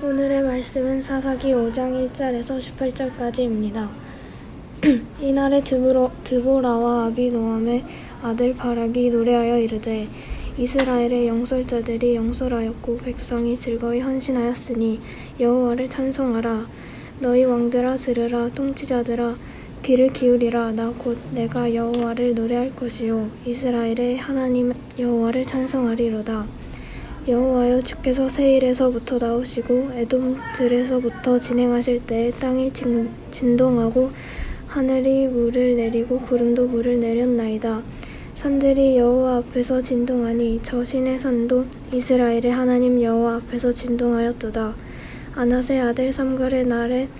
오늘의 말씀은 사사기 5장 1절에서 18절까지입니다. 이날에 드보라와 아비노함의 아들 바락이 노래하여 이르되 이스라엘의 영솔자들이 영솔하였고 백성이 즐거이 헌신하였으니 여호와를 찬송하라. 너희 왕들아 들으라. 통치자들아 귀를 기울이라. 나 곧 내가 여호와를 노래할 것이요 이스라엘의 하나님 여호와를 찬송하리로다. 여호와여, 주께서 세일에서부터 나오시고 에돔들에서부터 진행하실 때에 땅이 진동하고 하늘이 물을 내리고 구름도 물을 내렸나이다. 산들이 여호와 앞에서 진동하니 저 신의 산도 이스라엘의 하나님 여호와 앞에서 진동하였도다. 아낫의 아들 삼갈의 날에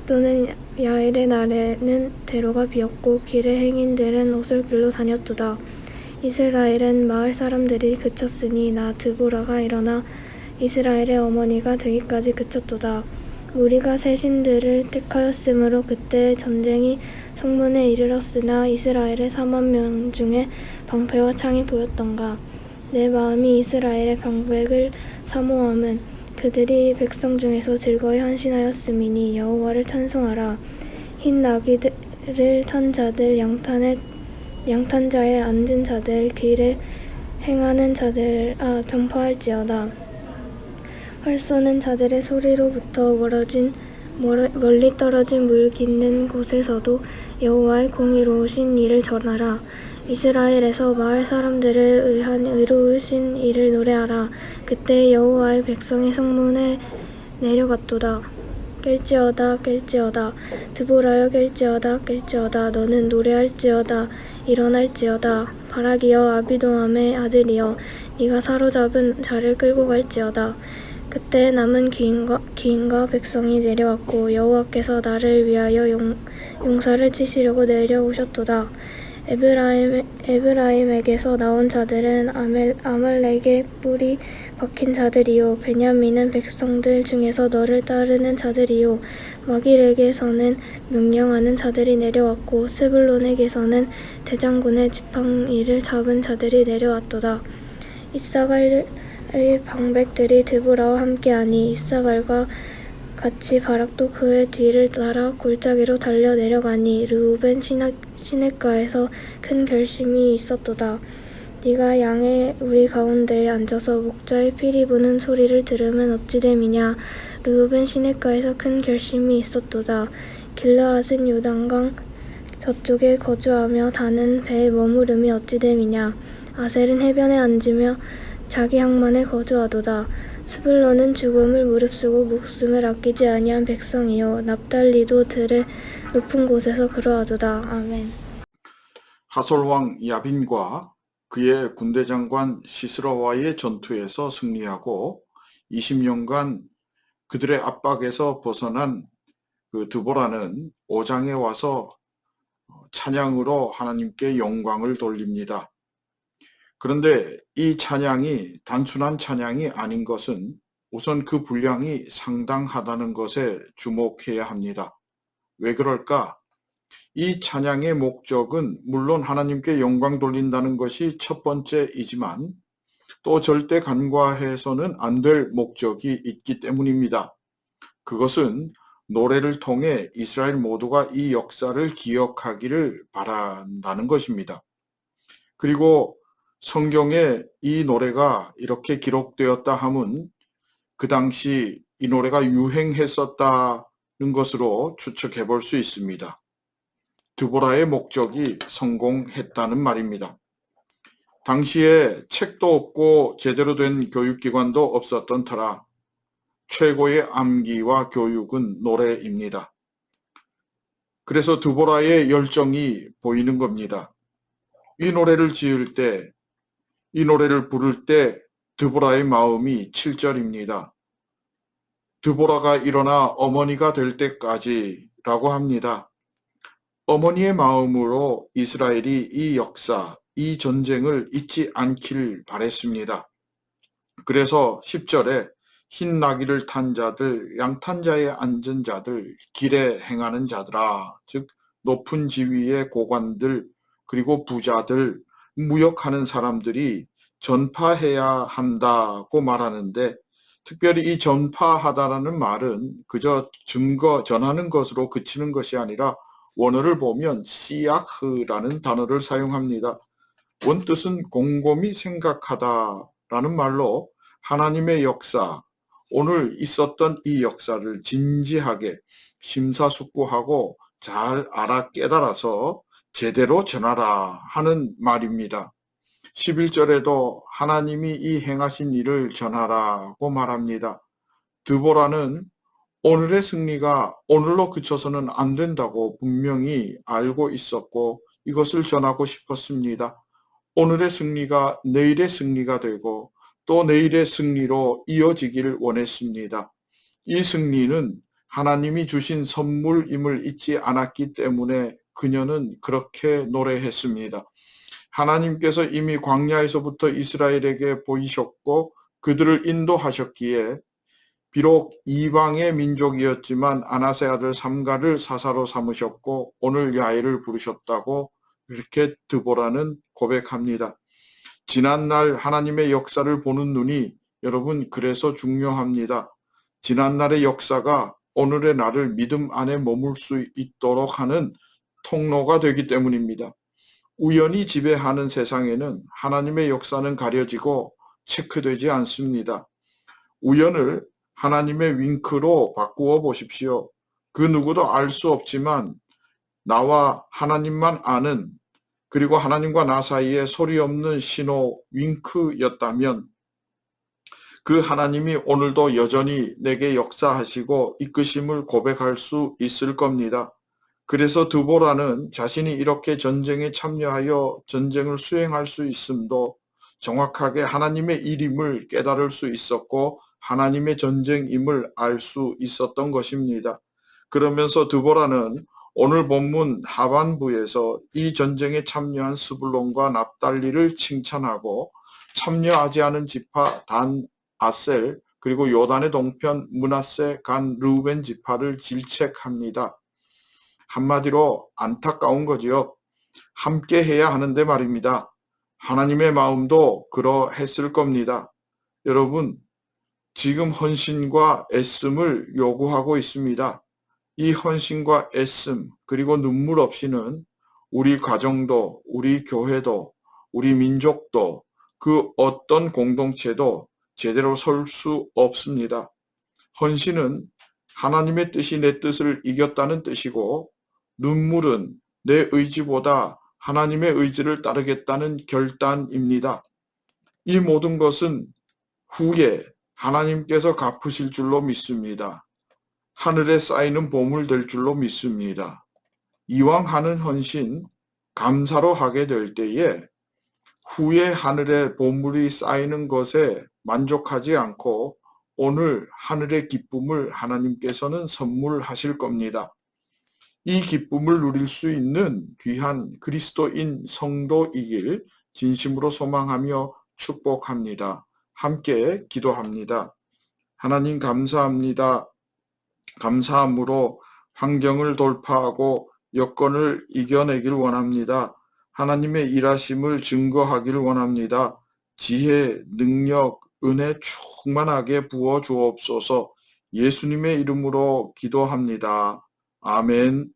또는 야일의 날에는 대로가 비었고 길의 행인들은 오솔길로 다녔도다. 이스라엘은 마을 사람들이 그쳤으니 나 드보라가 일어나 이스라엘의 어머니가 되기까지 그쳤도다. 우리가 새 신들을 택하였으므로 그때 전쟁이 성문에 이르렀으나 이스라엘의 4만 명 중에 방패와 창이 보였던가. 내 마음이 이스라엘의 방백을 사모함은 그들이 백성 중에서 즐거이 헌신하였음이니 여호와를 찬송하라. 흰 나귀를 탄 자들 양탄자에 앉은 자들 길에 행하는 자들아 전파할지어다. 활 쏘는 자들의 소리로부터 멀리 떨어진 물 깃는 곳에서도 여호와의 공의로우신 일을 전하라. 이스라엘에서 마을 사람들을 의한 의로우신 일을 노래하라. 그때 여호와의 백성이 성문에 내려갔도다. 깰지어다 드보라여 깰지어다 너는 노래할지어다 일어날지어다. 바락이여 아비노함의 아들이여 네가 사로잡은 자를 끌고 갈지어다. 그때 남은 귀인과 백성이 내려왔고 여호와께서 나를 위하여 용사를 치시려고 내려오셨도다. 에브라임에게서 나온 자들은 아말렉의 뿔이 박힌 자들이요 베냐민은 백성들 중에서 너를 따르는 자들이요 마길에게서는 명령하는 자들이 내려왔고 스불론에게서는 대장군의 지팡이를 잡은 자들이 내려왔도다. 이사갈의 방백들이 드보라와 함께하니 이사갈과 같이 바락도 그의 뒤를 따라 골짜기로 달려 내려가니 르우벤 시냇가에서 큰 결심이 있었도다. 네가 양의 우리 가운데에 앉아서 목자의 피리 부는 소리를 들으면 어찌 됨이냐. 르우벤 시냇가에서 큰 결심이 있었도다. 길르앗은 요단강 저쪽에 거주하며 다는 배에 머무름이 어찌 됨이냐. 아셀은 해변에 앉으며 자기 항만에 거주하도다. 스불론은 죽음을 무릅쓰고 목숨을 아끼지 아니한 백성이요 납달리도 들의 높은 곳에서 그러하도다. 아멘. 하솔왕 야빈과 그의 군대장관 시스라와의 전투에서 승리하고 20년간 그들의 압박에서 벗어난 그 드보라는 5장에 와서 찬양으로 하나님께 영광을 돌립니다. 그런데 이 찬양이 단순한 찬양이 아닌 것은 우선 그 분량이 상당하다는 것에 주목해야 합니다. 왜 그럴까? 이 찬양의 목적은 물론 하나님께 영광 돌린다는 것이 첫 번째이지만 또 절대 간과해서는 안 될 목적이 있기 때문입니다. 그것은 노래를 통해 이스라엘 모두가 이 역사를 기억하기를 바란다는 것입니다. 그리고 성경에 이 노래가 이렇게 기록되었다 함은 그 당시 이 노래가 유행했었다는 것으로 추측해 볼 수 있습니다. 드보라의 목적이 성공했다는 말입니다. 당시에 책도 없고 제대로 된 교육기관도 없었던 터라 최고의 암기와 교육은 노래입니다. 그래서 드보라의 열정이 보이는 겁니다. 이 노래를 지을 때, 이 노래를 부를 때 드보라의 마음이 7절입니다. 드보라가 일어나 어머니가 될 때까지라고 합니다. 어머니의 마음으로 이스라엘이 이 역사, 이 전쟁을 잊지 않길 바랬습니다. 그래서 10절에 흰 나귀를 탄 자들, 양탄자에 앉은 자들, 길에 행하는 자들아, 즉 높은 지위의 고관들, 그리고 부자들, 무역하는 사람들이 전파해야 한다고 말하는데 특별히 이 전파하다라는 말은 그저 증거, 전하는 것으로 그치는 것이 아니라 원어를 보면 시야흐라는 단어를 사용합니다. 원뜻은 곰곰이 생각하다라는 말로 하나님의 역사, 오늘 있었던 이 역사를 진지하게 심사숙고하고 잘 알아 깨달아서 제대로 전하라 하는 말입니다. 11절에도 하나님이 이 행하신 일을 전하라고 말합니다. 드보라는 오늘의 승리가 오늘로 그쳐서는 안 된다고 분명히 알고 있었고 이것을 전하고 싶었습니다. 오늘의 승리가 내일의 승리가 되고 또 내일의 승리로 이어지기를 원했습니다. 이 승리는 하나님이 주신 선물임을 잊지 않았기 때문에 그녀는 그렇게 노래했습니다. 하나님께서 이미 광야에서부터 이스라엘에게 보이셨고 그들을 인도하셨기에 비록 이방의 민족이었지만 아나세 아들 삼가를 사사로 삼으셨고 오늘 야훼를 부르셨다고 이렇게 드보라는 고백합니다. 지난날 하나님의 역사를 보는 눈이 여러분 그래서 중요합니다. 지난날의 역사가 오늘의 나를 믿음 안에 머물 수 있도록 하는 통로가 되기 때문입니다. 우연히 지배하는 세상에는 하나님의 역사는 가려지고 체크되지 않습니다. 우연을 하나님의 윙크로 바꾸어 보십시오. 그 누구도 알 수 없지만 나와 하나님만 아는 그리고 하나님과 나 사이에 소리 없는 신호 윙크였다면 그 하나님이 오늘도 여전히 내게 역사하시고 이끄심을 고백할 수 있을 겁니다. 그래서 드보라는 자신이 이렇게 전쟁에 참여하여 전쟁을 수행할 수 있음도 정확하게 하나님의 일임을 깨달을 수 있었고 하나님의 전쟁임을 알 수 있었던 것입니다. 그러면서 드보라는 오늘 본문 하반부에서 이 전쟁에 참여한 스불론과 납달리를 칭찬하고 참여하지 않은 지파 단, 아셀 그리고 요단의 동편 므낫세, 간, 르우벤 지파를 질책합니다. 한마디로 안타까운 거지요. 함께 해야 하는데 말입니다. 하나님의 마음도 그러했을 겁니다. 여러분, 지금 헌신과 애씀을 요구하고 있습니다. 이 헌신과 애씀 그리고 눈물 없이는 우리 가정도 우리 교회도 우리 민족도 그 어떤 공동체도 제대로 설 수 없습니다. 헌신은 하나님의 뜻이 내 뜻을 이겼다는 뜻이고 눈물은 내 의지보다 하나님의 의지를 따르겠다는 결단입니다. 이 모든 것은 후에 하나님께서 갚으실 줄로 믿습니다. 하늘에 쌓이는 보물 될 줄로 믿습니다. 이왕 하는 헌신 감사로 하게 될 때에 후에 하늘에 보물이 쌓이는 것에 만족하지 않고 오늘 하늘의 기쁨을 하나님께서는 선물하실 겁니다. 이 기쁨을 누릴 수 있는 귀한 그리스도인 성도이길 진심으로 소망하며 축복합니다. 함께 기도합니다. 하나님 감사합니다. 감사함으로 환경을 돌파하고 여건을 이겨내길 원합니다. 하나님의 일하심을 증거하길 원합니다. 지혜, 능력, 은혜 충만하게 부어 주옵소서. 예수님의 이름으로 기도합니다. 아멘.